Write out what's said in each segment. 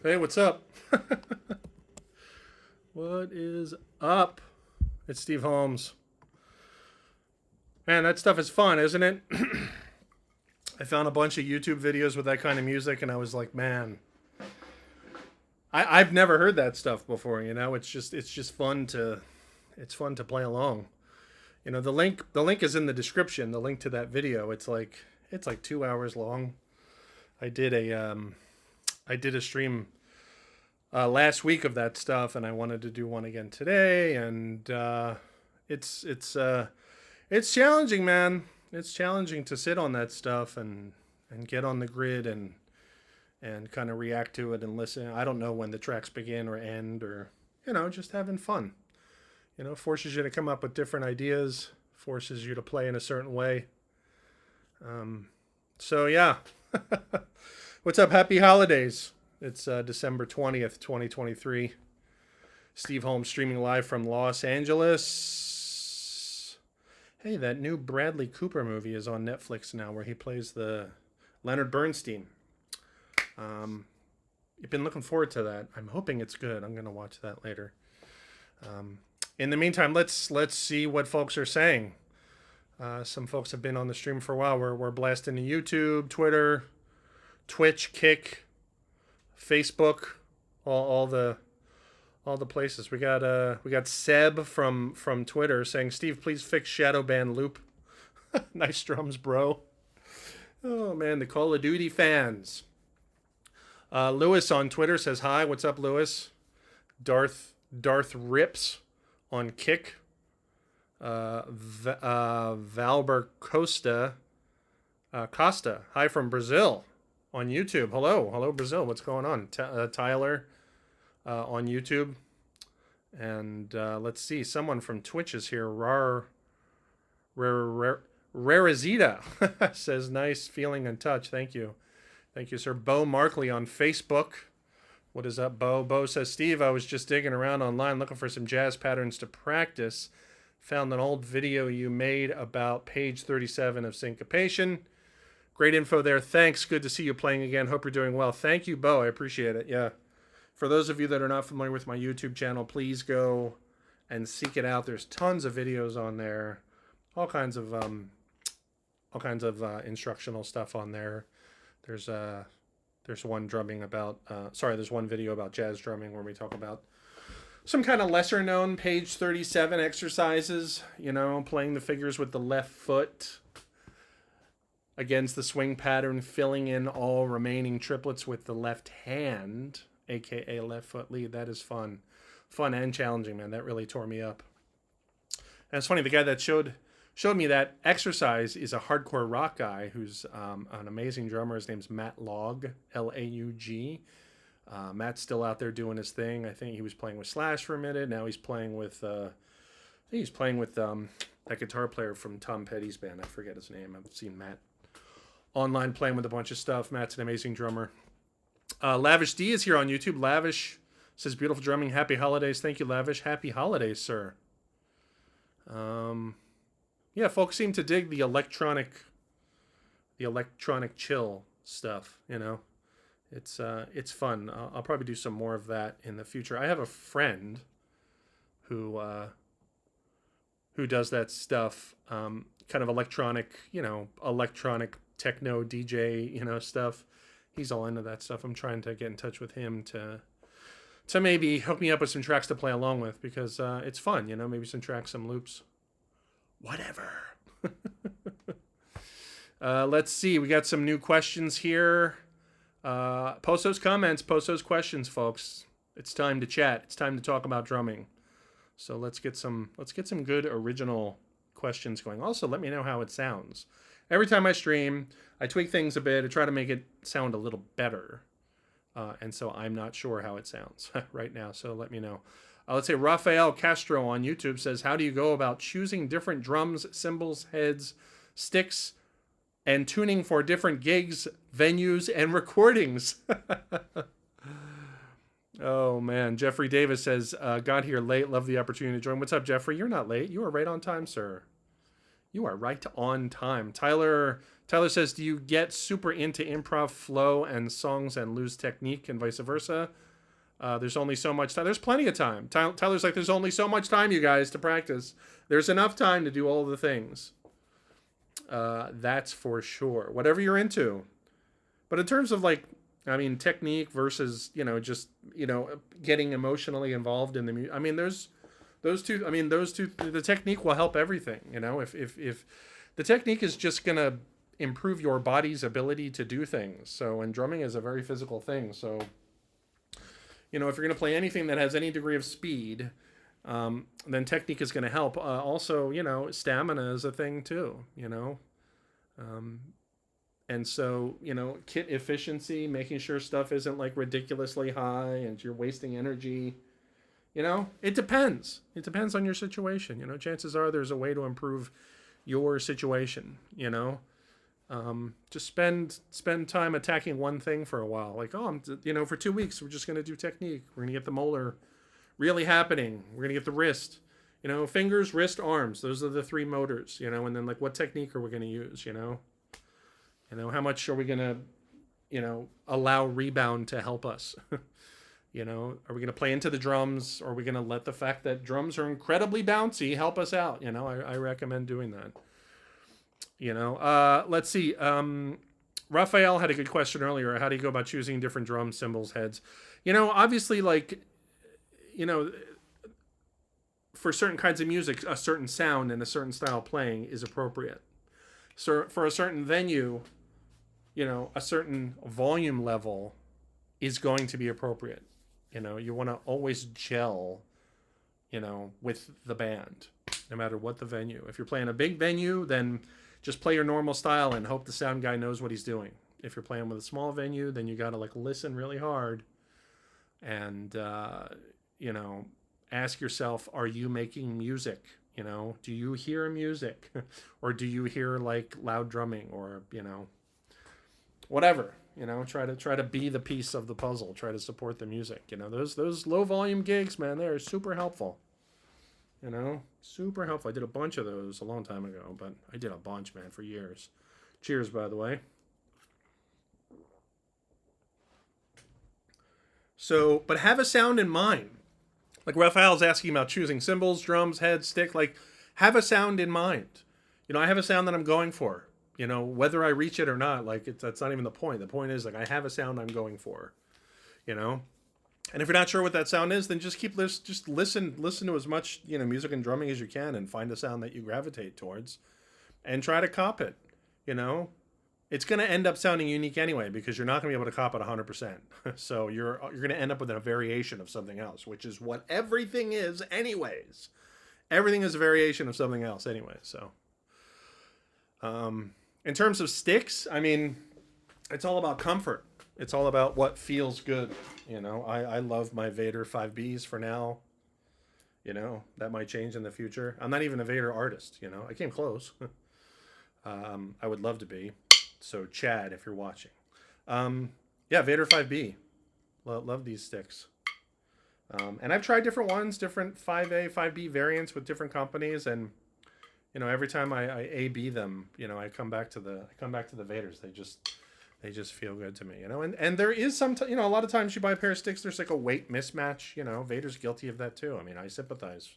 Hey, what's up? What is up? It's Steve Holmes. Man, that stuff is fun, isn't it? I found a bunch of YouTube videos with that kind of music, and I was like, man, I've never heard that stuff before. It's just fun to play along. The link is in the description. The link to that video. It's like 2 hours long. I did a I did a stream last week of that stuff, and I wanted to do one again today. And it's it's uh, it's challenging, man. It's challenging to sit on that stuff and get on the grid and kind of react to it and listen. I don't know when the tracks begin or end, or just having fun. Forces you to come up with different ideas, forces you to play in a certain way. So yeah, what's up? Happy holidays. It's December 20th, 2023. Steve Holmes streaming live from Los Angeles. Hey, that new Bradley Cooper movie is on Netflix now, where he plays the Leonard Bernstein. I've been looking forward to that. I'm hoping it's good. I'm gonna watch that later. In the meantime, let's see what folks are saying. Some folks have been on the stream for a while. We're blasting to YouTube, Twitter, Twitch, Kick, Facebook, all the places. We got Seb from Twitter saying, Steve, please fix shadow ban loop. Nice drums, bro. Oh man, the Call of Duty fans. Lewis on Twitter says hi. What's up, Lewis? Darth Rips on Kick. Valber Costa. Hi from Brazil on YouTube. Hello, Brazil. What's going on? Tyler on YouTube. And let's see. Someone from Twitch is here. Rarizita says, nice feeling and touch. Thank you. Thank you, sir. Bo Markley on Facebook. What is up, Bo? Bo says, Steve, I was just digging around online looking for some jazz patterns to practice. Found an old video you made about page 37 of syncopation. Great info there. Thanks. Good to see you playing again. Hope you're doing well. Thank you, Bo. I appreciate it. Yeah. For those of you that are not familiar with my YouTube channel, please go and seek it out. There's tons of videos on there. All kinds of instructional stuff on there. There's one drumming about there's one video about jazz drumming where we talk about some kind of lesser known page 37 exercises, playing the figures with the left foot against the swing pattern, filling in all remaining triplets with the left hand, aka left foot lead. That is fun and challenging, man. That really tore me up. And it's funny, the guy that showed me that exercise is a hardcore rock guy who's an amazing drummer. His name's Matt Laug, Laug. Matt's still out there doing his thing. I think he was playing with Slash for a minute. Now he's playing with that guitar player from Tom Petty's band. I forget his name. I've seen Matt online playing with a bunch of stuff. Matt's an amazing drummer. Lavish D is here on YouTube. Lavish says, beautiful drumming. Happy holidays. Thank you, Lavish. Happy holidays, sir. Yeah, folks seem to dig the electronic chill stuff, It's fun. I'll probably do some more of that in the future. I have a friend who does that stuff, kind of electronic techno DJ, stuff. He's all into that stuff. I'm trying to get in touch with him to maybe hook me up with some tracks to play along with, because it's fun, maybe some tracks, some loops, whatever. Let's see. We got some new questions here. Post those comments, post those questions, folks. It's time to chat. It's time to talk about drumming. So let's get some good original questions going. Also, let me know how it sounds. Every time I stream, I tweak things a bit. I try to make it sound a little better. And so I'm not sure how it sounds right now. So let me know. Let's say Rafael Castro on YouTube says, how do you go about choosing different drums, cymbals, heads, sticks, and tuning for different gigs, venues, and recordings? Oh, man. Jeffrey Davis says, got here late. Love the opportunity to join. What's up, Jeffrey? You're not late. You are right on time, sir. You are right on time. Tyler says, do you get super into improv flow and songs and lose technique and vice versa? There's only so much time. There's plenty of time. Tyler's like, there's only so much time, you guys, to practice. There's enough time to do all the things. That's for sure. Whatever you're into. But in terms of like, I mean, technique versus, just, getting emotionally involved in the music. I mean, there's those two. I mean, the technique will help everything. If the technique is just going to improve your body's ability to do things. So, and drumming is a very physical thing. So, if you're going to play anything that has any degree of speed, then technique is going to help. Also, stamina is a thing too, and so, kit efficiency, making sure stuff isn't like ridiculously high and you're wasting energy, it depends. It depends on your situation. Chances are there's a way to improve your situation, just spend time attacking one thing for a while. Like, for 2 weeks, we're just going to do technique. We're going to get the molar really happening. We're going to get the wrist, fingers, wrist, arms. Those are the three motors, and then like what technique are we going to use, how much are we going to, allow rebound to help us? Are we going to play into the drums? Or are we going to let the fact that drums are incredibly bouncy help us out? I recommend doing that. Let's see. Raphael had a good question earlier. How do you go about choosing different drum cymbals heads? Obviously, like, for certain kinds of music, a certain sound and a certain style of playing is appropriate. So for a certain venue, a certain volume level is going to be appropriate. You want to always gel, with the band, no matter what the venue. If you're playing a big venue, then just play your normal style and hope the sound guy knows what he's doing. If you're playing with a small venue, then you got to like listen really hard and, ask yourself, are you making music? Do you hear music or do you hear like loud drumming or, whatever, try to be the piece of the puzzle, try to support the music. Those low volume gigs, man, they're super helpful. Super helpful. I did a bunch of those a long time ago, but I did a bunch, man, for years. Cheers, by the way. So, but have a sound in mind. Like Raphael's asking about choosing cymbals, drums, head, stick. Like, have a sound in mind. I have a sound that I'm going for. Whether I reach it or not, like that's not even the point. The point is like I have a sound I'm going for. And if you're not sure what that sound is, then just listen to as much music and drumming as you can, and find a sound that you gravitate towards, and try to cop it. It's going to end up sounding unique anyway, because you're not going to be able to cop it 100%. So you're going to end up with a variation of something else, which is what everything is anyways. Everything is a variation of something else anyway. So in terms of sticks, I mean, it's all about comfort. It's all about what feels good. I love my Vader 5Bs for now. That might change in the future. I'm not even a Vader artist. I came close. I would love to be. So Chad, if you're watching. Yeah, Vader 5B. Love these sticks. And I've tried different ones, different 5A, 5B variants with different companies, and every time I A/B them, I come back to the Vaders. They just feel good to me, And there is some, a lot of times you buy a pair of sticks, there's like a weight mismatch. Vader's guilty of that too. I mean, I sympathize.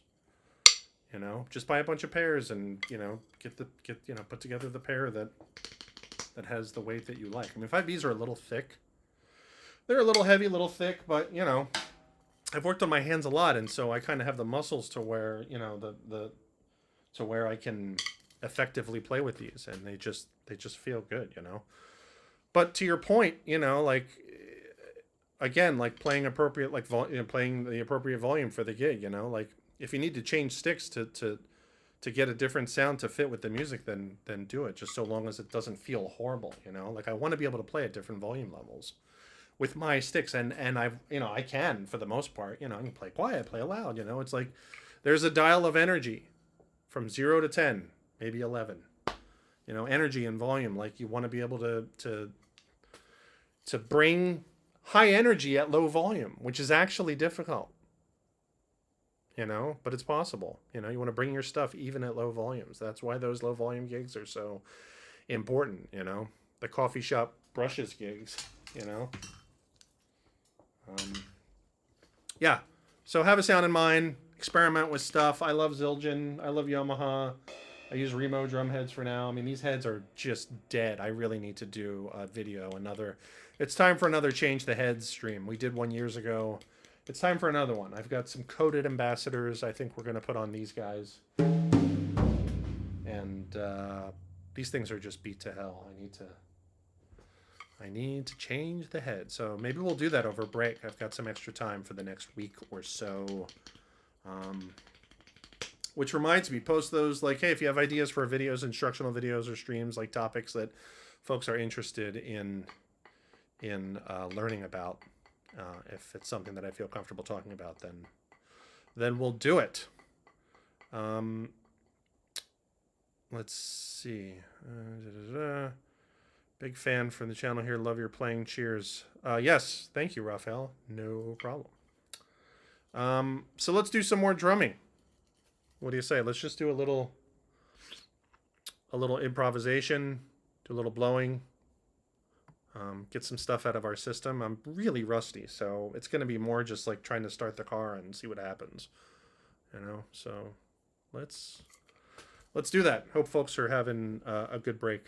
Just buy a bunch of pairs and put together the pair that has the weight that you like. I mean, 5Bs are a little thick. They're a little heavy, a little thick, but I've worked on my hands a lot, and so I kind of have the muscles to where to where I can effectively play with these, and they just feel good, But to your point, like again, like playing appropriate, like playing the appropriate volume for the gig, like if you need to change sticks to get a different sound to fit with the music, then do it, just so long as it doesn't feel horrible, Like I want to be able to play at different volume levels with my sticks, and I've I can, for the most part, I can play quiet, play loud, it's like there's a dial of energy from 0 to 10, maybe 11, energy and volume. Like you want to be able to bring high energy at low volume, which is actually difficult. you know, but it's possible. You know, you want to bring your stuff even at low volumes. That's why those low volume gigs are so important, you know. The coffee shop brushes gigs, you know. Yeah. So have a sound in mind. Experiment with stuff. I love Zildjian. I love Yamaha. I use Remo drum heads for now. I mean, these heads are just dead. I really need to do a video. It's time for another Change the Heads stream. We did one years ago. It's time for another one. I've got some coated ambassadors. I think we're going to put on these guys. And these things are just beat to hell. I need to change the head. So maybe we'll do that over break. I've got some extra time for the next week or so. Which reminds me, post those, like, hey, if you have ideas for videos, instructional videos or streams, like topics that folks are interested in learning about, if it's something that I feel comfortable talking about, then we'll do it. Let's see. Big fan from the channel here. Love your playing. Cheers. Yes, thank you, Raphael. No problem. So let's do some more drumming. What do you say? Let's just do a little improvisation, do a little blowing, get some stuff out of our system. I'm really rusty, so it's going to be more just like trying to start the car and see what happens, you know. So let's do that. Hope folks are having a good break.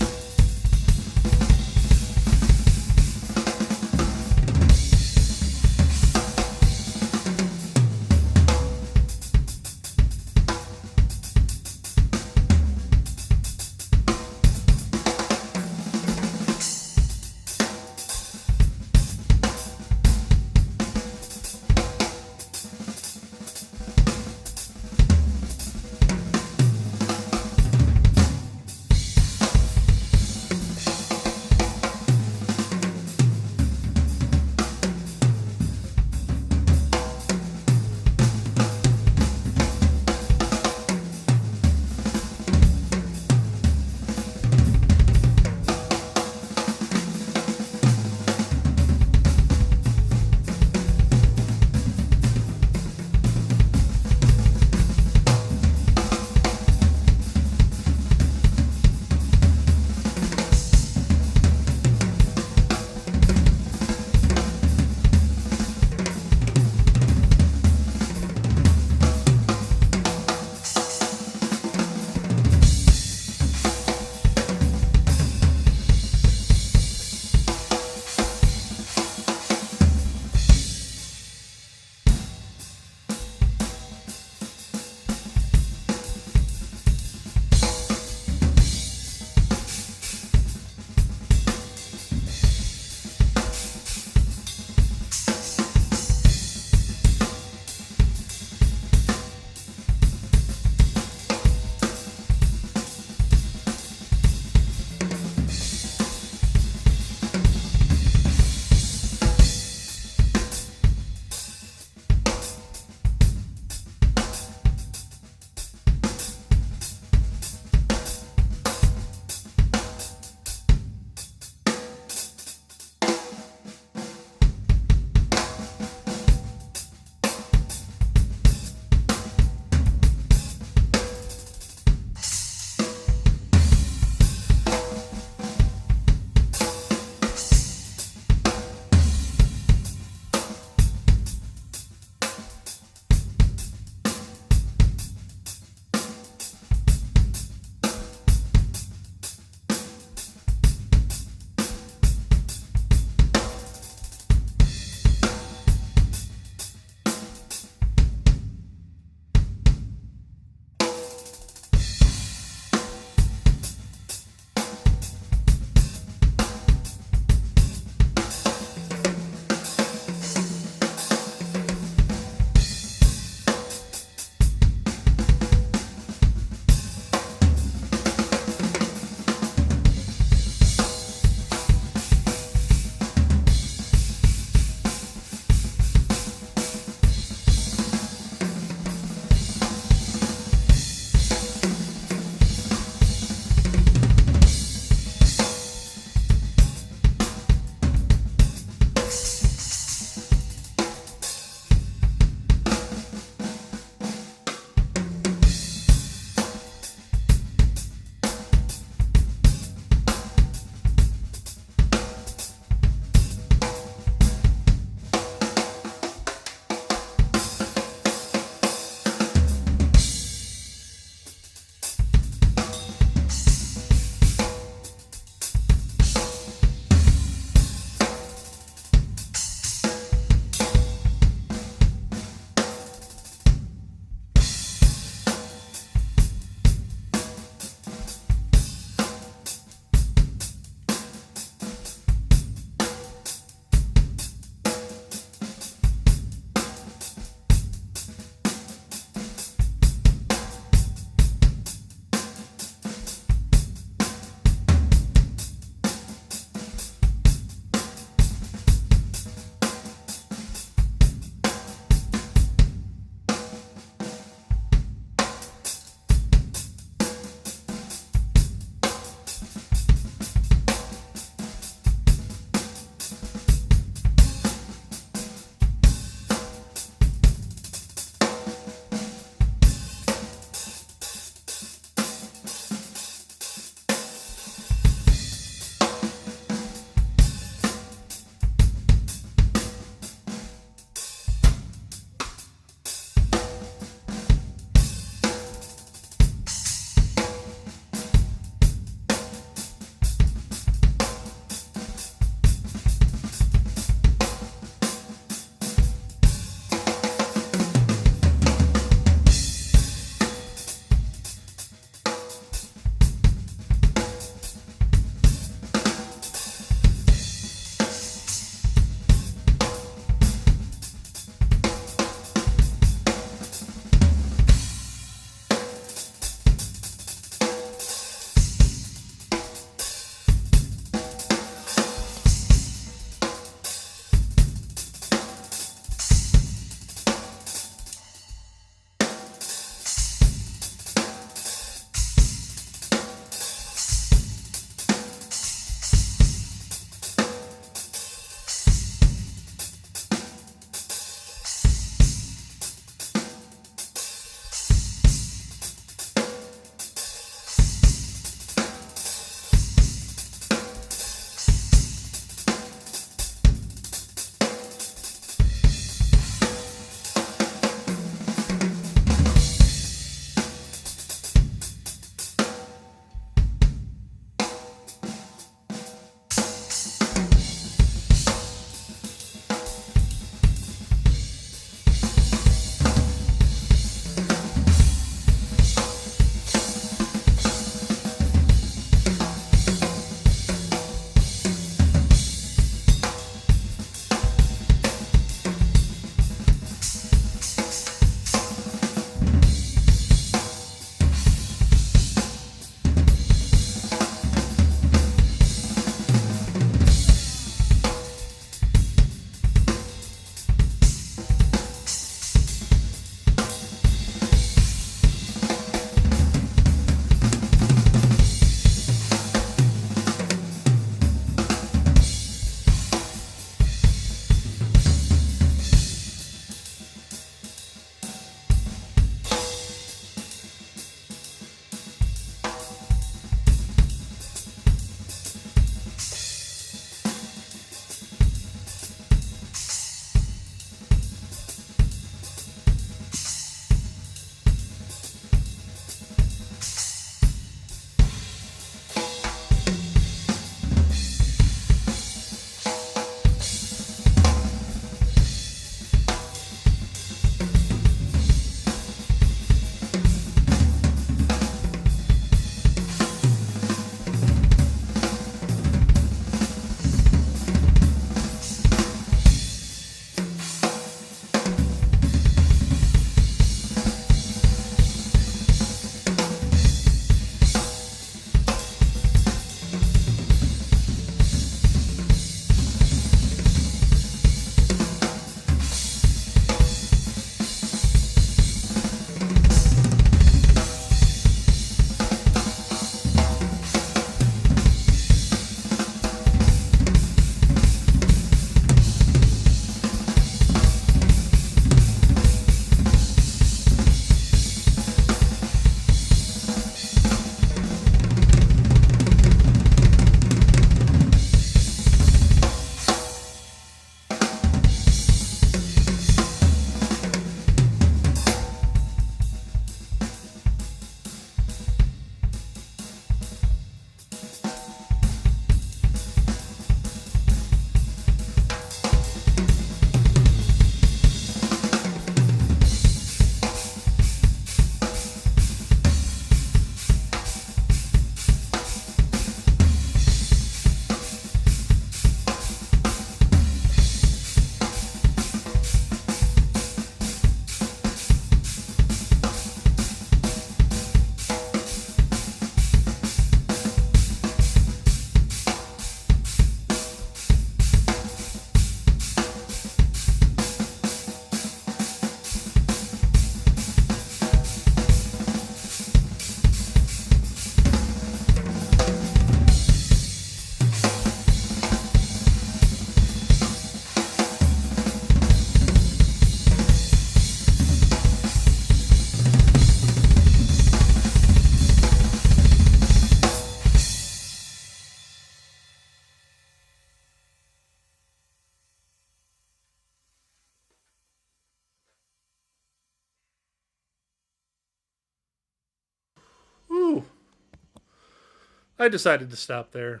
I decided to stop there.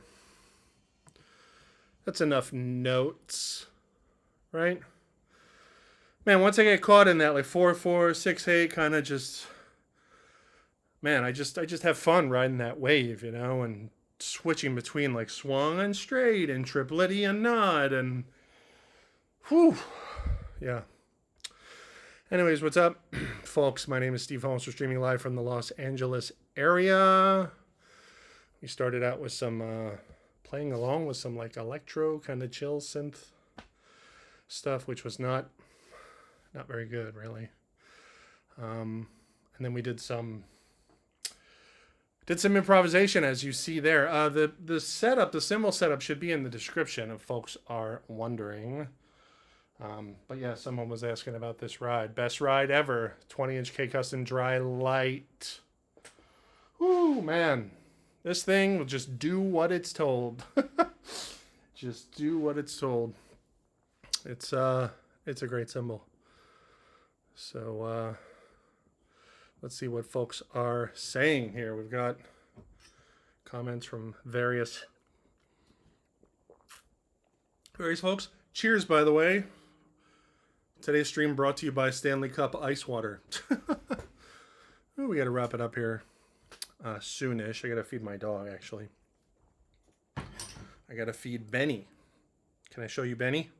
That's enough notes, right? Man, once I get caught in that like 4/4, 6/8 kind of just, man, I just have fun riding that wave, you know, and switching between like swung and straight and triplety and nod and whew. Yeah. Anyways, what's up, folks? My name is Steve Holmes. We're streaming live from the Los Angeles area. We started out with some playing along with some like electro kind of chill synth stuff, which was not very good, really. And then we did some improvisation, as you see there. The setup, the cymbal setup, should be in the description if folks are wondering. But yeah, someone was asking about this ride. Best ride ever. 20-inch K-Custom dry light. Woo, man. This thing will just do what it's told. Just do what it's told. It's a great cymbal. So let's see what folks are saying here. We've got comments from various folks. Cheers, by the way. Today's stream brought to you by Stanley Cup Ice Water. Ooh, we got to wrap it up here soonish. I got to feed my dog, actually. I got to feed Benny. Can I show you Benny?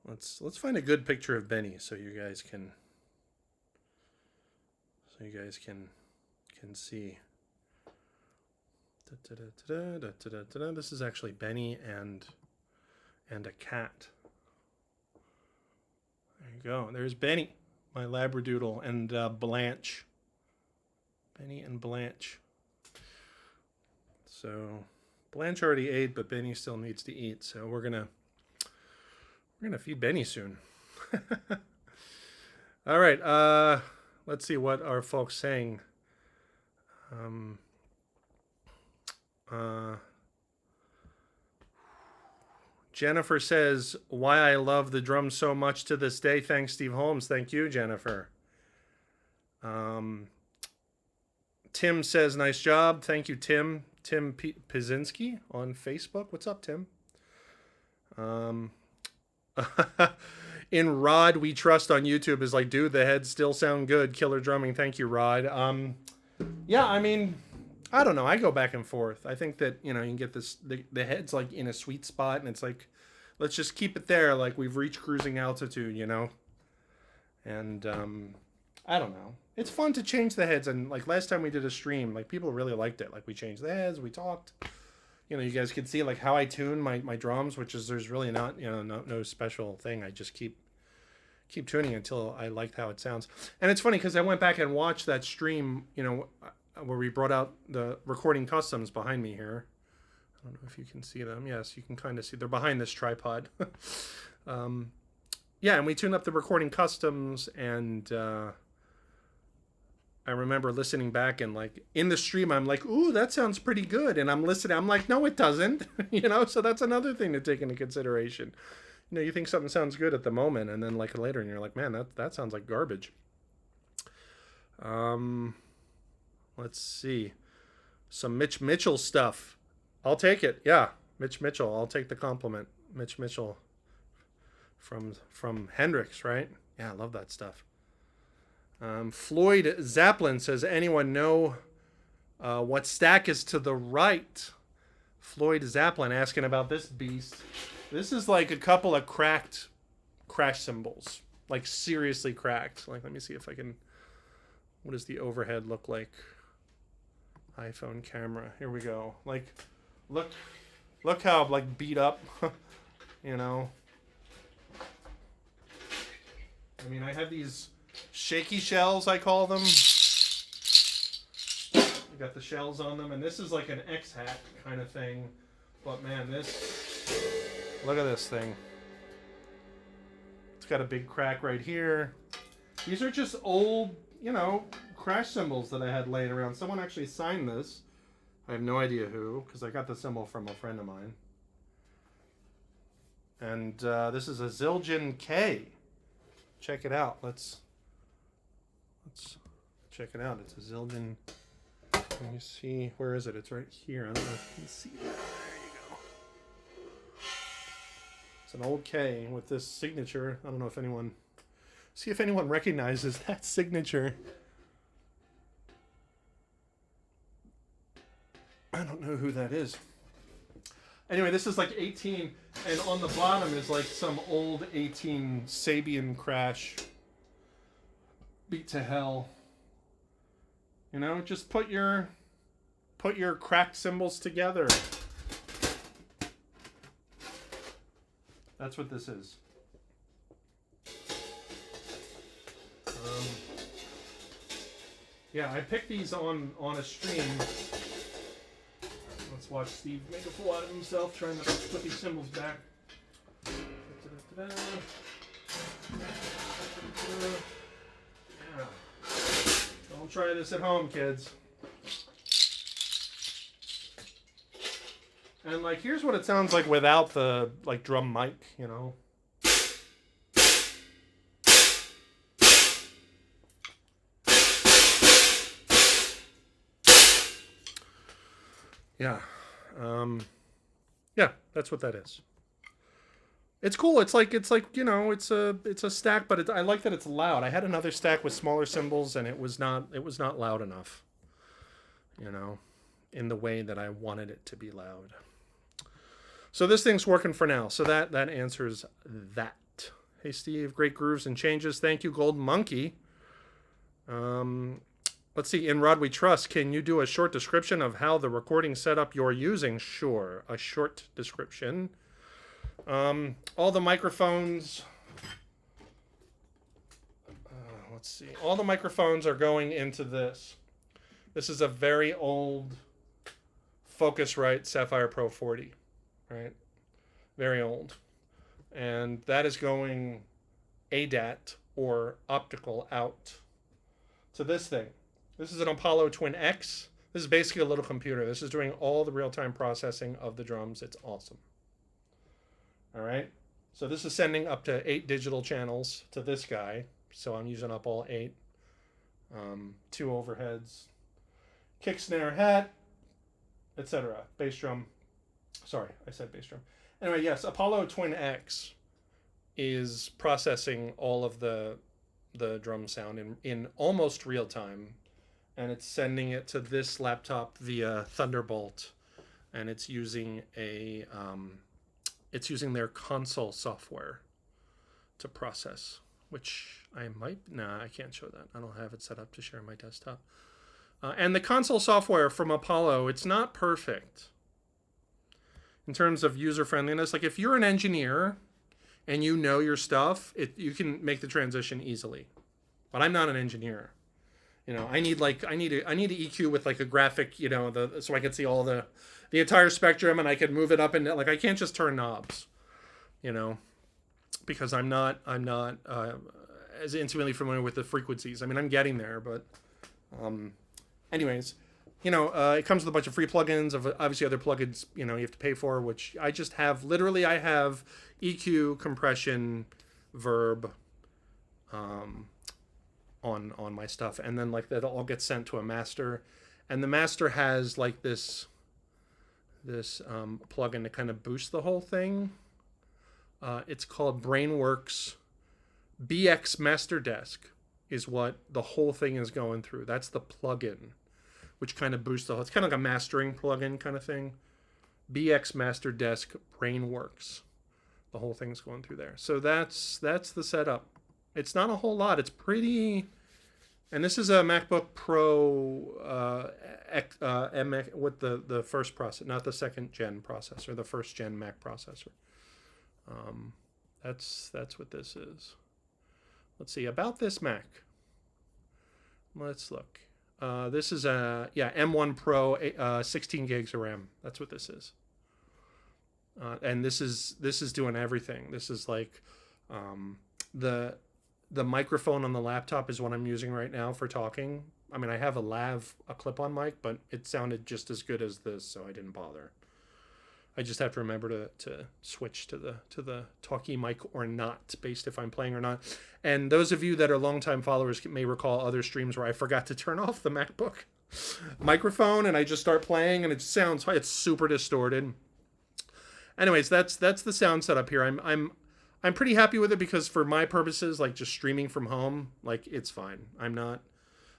Let's find a good picture of Benny so you guys can see. This is actually Benny and a cat. There you go. There's Benny, my Labradoodle, and Blanche. Benny and Blanche. So Blanche already ate, but Benny still needs to eat. So we're gonna feed Benny soon. All right. Let's see what are folks saying. Jennifer says, why I love the drums so much to this day. Thanks, Steve Holmes. Thank you, Jennifer. Tim says, nice job. Thank you, Tim. Tim Pizinski on Facebook. What's up, Tim? In Rod We Trust on YouTube is like, dude, the heads still sound good. Killer drumming. Thank you, Rod. Yeah, I mean, I don't know. I go back and forth. I think that, you know, you can get this, the head's like in a sweet spot, and it's like, let's just keep it there. Like we've reached cruising altitude, you know? And, I don't know. It's fun to change the heads. And like last time we did a stream, like people really liked it. Like we changed the heads, we talked, you know, you guys could see like how I tune my drums, which is, there's really not, you know, no special thing. I just keep tuning until I liked how it sounds. And it's funny because I went back and watched that stream, you know, where we brought out the recording customs behind me here. I don't know if you can see them. Yes, you can kind of see. They're behind this tripod. Yeah, and we tuned up the recording customs, and I remember listening back and like in the stream, I'm like, ooh, that sounds pretty good. And I'm listening. I'm like, no, it doesn't. You know, so that's another thing to take into consideration. You know, you think something sounds good at the moment, and then like later, and you're like, man, that sounds like garbage. Let's see. Some Mitch Mitchell stuff. I'll take it. Yeah, Mitch Mitchell. I'll take the compliment. Mitch Mitchell from Hendrix, right? Yeah, I love that stuff. Floyd Zaplin says, anyone know what stack is to the right? Floyd Zaplin asking about this beast. This is like a couple of cracked crash cymbals. Like seriously cracked. Like, let me see if I can... What does the overhead look like? iPhone camera. Here we go. Like, look how like beat up, you know. I mean, I have these shaky shells, I call them. You got the shells on them, and this is like an X-hat kind of thing. But man, look at this thing. It's got a big crack right here. These are just old, you know, crash cymbals that I had laying around. Someone actually signed this. I have no idea who, because I got the cymbal from a friend of mine. And this is a Zildjian K. Check it out. Let's check it out. It's a Zildjian Let me see. Where is it? It's right here. I don't know if you can see that. There you go. It's an old K with this signature. I don't know if anyone... See if anyone recognizes that signature. I don't know who that is. Anyway, this is like 18, and on the bottom is like some old 18 Sabian crash. Beat to hell. You know, just put your cracked cymbals together. That's what this is. Yeah, I picked these on a stream. Let's watch Steve make a fool out of himself trying to put these cymbals back. Yeah. Don't try this at home, kids. And like, here's what it sounds like without the like drum mic, you know. Yeah. Yeah, that's what that is. It's cool. It's like, you know, it's a stack, but I like that it's loud. I had another stack with smaller cymbals and it was not loud enough, you know, in the way that I wanted it to be loud. So this thing's working for now. So that answers that. Hey, Steve, great grooves and changes. Thank you, Gold Monkey. Let's see. In Rod We Trust, can you do a short description of how the recording setup you're using? Sure. A short description. All the microphones. Let's see. All the microphones are going into this. This is a very old Focusrite Sapphire Pro 40. Right? Very old. And that is going ADAT or optical out to this thing. This is an Apollo Twin X. This is basically a little computer. This is doing all the real-time processing of the drums. It's awesome. All right. So this is sending up to 8 digital channels to this guy. So I'm using up all 8. 2 overheads, kick, snare, hat, etc. Bass drum. Sorry, I said bass drum. Anyway, yes, Apollo Twin X is processing all of the drum sound in almost real time, and it's sending it to this laptop via Thunderbolt, and it's using their console software to process, which I can't show that. I don't have it set up to share my desktop. And the console software from Apollo, it's not perfect in terms of user friendliness. Like if you're an engineer and you know your stuff, you can make the transition easily. But I'm not an engineer. You know, I need an EQ with like a graphic, you know, so I can see all the entire spectrum, and I can move it up and like I can't just turn knobs, you know, because I'm not as intimately familiar with the frequencies. I mean, I'm getting there, but anyways, you know, it comes with a bunch of free plugins. Of obviously other plugins, you know, you have to pay for, which I just have. Literally, I have EQ, compression, verb, on my stuff, and then like that all gets sent to a master, and the master has like this plugin to kind of boost the whole thing. It's called Brainworks BX Master Desk is what the whole thing is going through. That's the plugin, which kind of boosts the whole. It's kind of like a mastering plugin kind of thing. BX Master Desk Brainworks. The whole thing's going through there. So that's the setup. It's not a whole lot. It's pretty. And this is a MacBook Pro with the first processor, not the second gen processor, the first gen Mac processor. That's what this is. Let's see about this Mac. Let's look. This is a M1 Pro 16 gigs of RAM. That's what this is. And this is doing everything. This is like the microphone on the laptop is what I'm using right now for talking. I mean, I have a clip-on mic, but it sounded just as good as this, so I didn't bother. I just have to remember to switch to the talkie mic or not, based if I'm playing or not. And those of you that are longtime followers may recall other streams where I forgot to turn off the MacBook. microphone and I just start playing and it's super distorted. Anyways, that's the sound setup here. I'm pretty happy with it because for my purposes, like just streaming from home, like it's fine. I'm not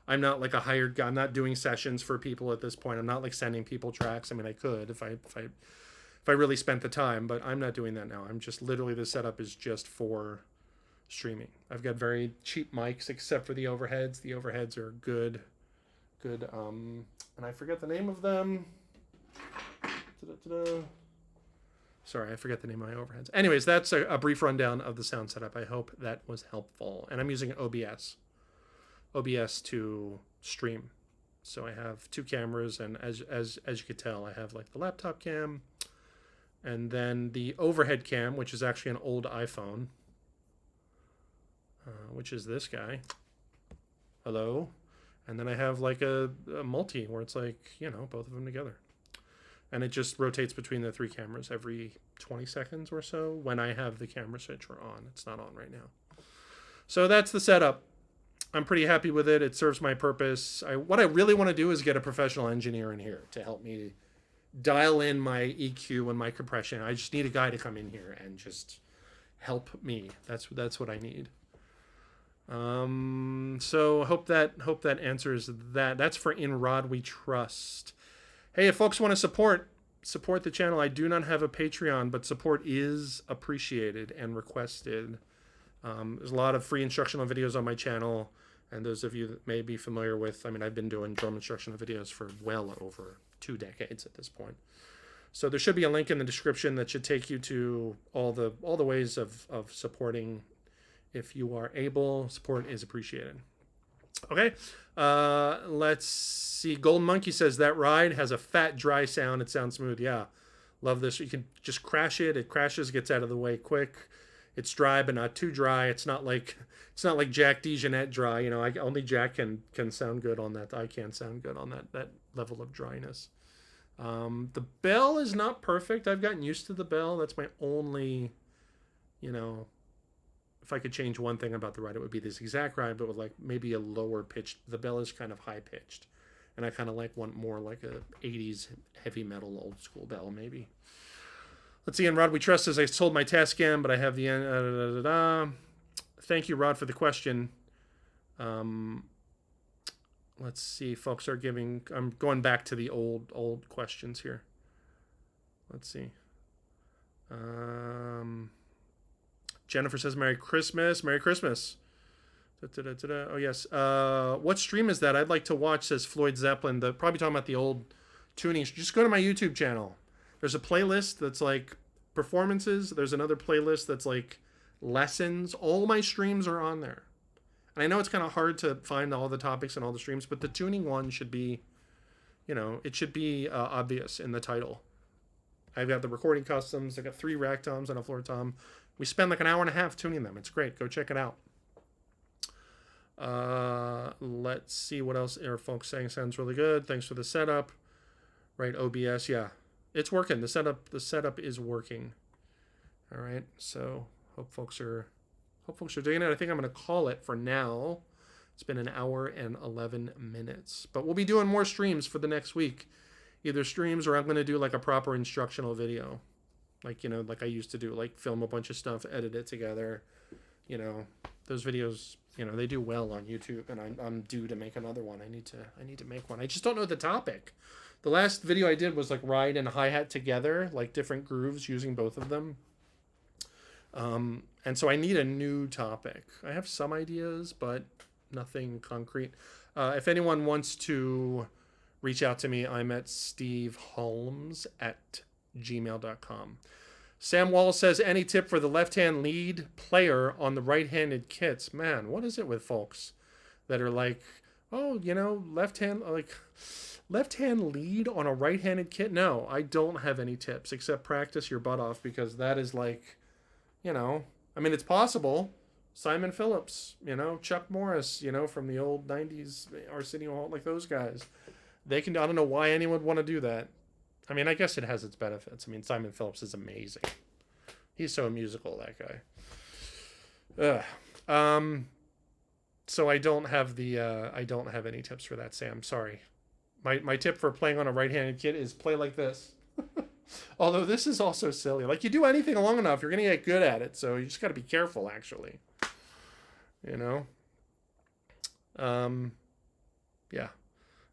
like a hired guy. I'm not doing sessions for people at this point. I'm not like sending people tracks. I mean, I could if I really spent the time, but I'm not doing that now. I'm just literally, the setup is just for streaming. I've got very cheap mics except for the overheads. The overheads are good. And I forget the name of them. Sorry, I forget the name of my overheads. Anyways, that's a brief rundown of the sound setup. I hope that was helpful. And I'm using OBS to stream. So I have two cameras, and as you could tell, I have like the laptop cam, and then the overhead cam, which is actually an old iPhone, which is this guy. Hello. And then I have like a multi where it's like, you know, both of them together. And it just rotates between the three cameras every 20 seconds or so when I have the camera switcher on. It's not on right now. So that's the setup. I'm pretty happy with it. It serves my purpose. What I really want to do is get a professional engineer in here to help me dial in my EQ and my compression. I just need a guy to come in here and just help me. That's what I need. So hope that answers that. That's for In Rod We Trust. Hey, if folks want to support the channel, I do not have a Patreon, but support is appreciated and requested. There's a lot of free instructional videos on my channel, and those of you that may be familiar with, I mean, I've been doing drum instructional videos for well over 2 decades at this point. So there should be a link in the description that should take you to all the ways of supporting. If you are able, support is appreciated. Okay, let's see. Golden Monkey says that ride has a fat, dry sound. It sounds smooth. Yeah, love this. You can just crash it. It crashes, gets out of the way quick. It's dry, but not too dry. It's not like Jack DeJohnette dry. You know, only Jack can sound good on that. I can't sound good on that level of dryness. The bell is not perfect. I've gotten used to the bell. That's my only, you know. If I could change one thing about the ride, it would be this exact ride, but with like maybe a lower pitch. The bell is kind of high pitched, and I kind of want more like a 80s heavy metal old school bell maybe. Let's see. And Rod We Trust says I sold my Tascam, but I have the Thank you, Rod, for the question. Let's see. Folks are giving. I'm going back to the old questions here. Let's see. Jennifer says, Merry Christmas. Merry Christmas. Oh, yes. What stream is that? I'd like to watch, says Floyd Zeppelin. Probably talking about the old tuning. Just go to my YouTube channel. There's a playlist that's like performances. There's another playlist that's like lessons. All my streams are on there. And I know it's kind of hard to find all the topics and all the streams, but the tuning one should be, you know, it should be obvious in the title. I've got the recording customs. I've got 3 rack toms and a floor tom. We spend like an hour and a half tuning them. It's great. Go check it out. Let's see what else are folks saying. Sounds really good. Thanks for the setup. Right, OBS. Yeah, it's working. The setup is working. All right. So hope folks are doing it. I think I'm going to call it for now. It's been an hour and 11 minutes, but we'll be doing more streams for the next week. Either streams or I'm going to do like a proper instructional video. Like, you know, like I used to do, like film a bunch of stuff, edit it together. You know, those videos, you know, they do well on YouTube, and I'm due to make another one. I need to make one. I just don't know the topic. The last video I did was like ride and hi-hat together, like different grooves using both of them. And so I need a new topic. I have some ideas, but nothing concrete. If anyone wants to reach out to me, I'm at steveholmes@gmail.com. Sam Wallace says, any tip for the left-hand lead player on the right-handed kits? Man, what is it with folks that are like, oh, you know, left-hand lead on a right-handed kit? No, I don't have any tips except practice your butt off, because that is like, you know, I mean, it's possible. Simon Phillips, you know, Chuck Morris, you know, from the old 90s, Arsenio Hall, like those guys. They can, I don't know why anyone would want to do that. I mean, I guess it has its benefits. I mean, Simon Phillips is amazing. He's so musical, that guy. So I don't have any tips for that, Sam. Sorry. My tip for playing on a right-handed kit is play like this. Although this is also silly. Like, you do anything long enough, you're going to get good at it. So you just got to be careful, actually. You know? Yeah.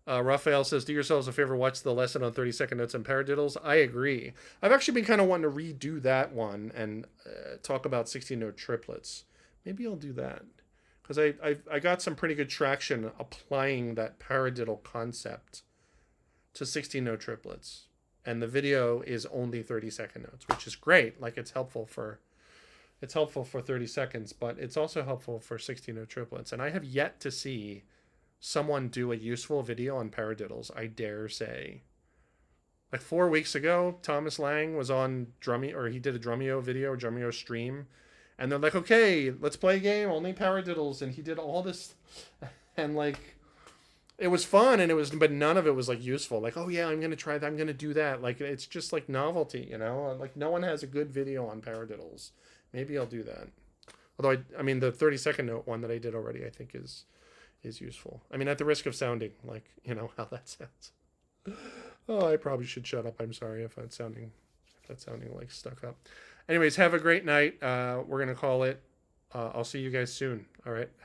Raphael says, do yourselves a favor, watch the lesson on 30-second notes and paradiddles. I agree. I've actually been kind of wanting to redo that one and talk about 16-note triplets. Maybe I'll do that. Because I got some pretty good traction applying that paradiddle concept to 16-note triplets. And the video is only 30-second notes, which is great. Like, it's helpful for 30 seconds, but it's also helpful for 16-note triplets. And I have yet to see someone do a useful video on paradiddles, I dare say. Like 4 weeks ago, Thomas Lang was on Drumeo, or he did a Drumeo video, Drumeo stream, and they're like, okay, let's play a game, only paradiddles, and he did all this, and like, it was fun, but none of it was like useful. Like, oh yeah, I'm gonna try that, I'm gonna do that. Like, it's just like novelty, you know? Like, no one has a good video on paradiddles. Maybe I'll do that. Although I mean, the 30-second note one that I did already, I think is useful. I mean, at the risk of sounding like, you know, how that sounds. Oh, I probably should shut up. I'm sorry if that's sounding like stuck up. Anyways, have a great night. We're gonna call it. I'll see you guys soon. All right.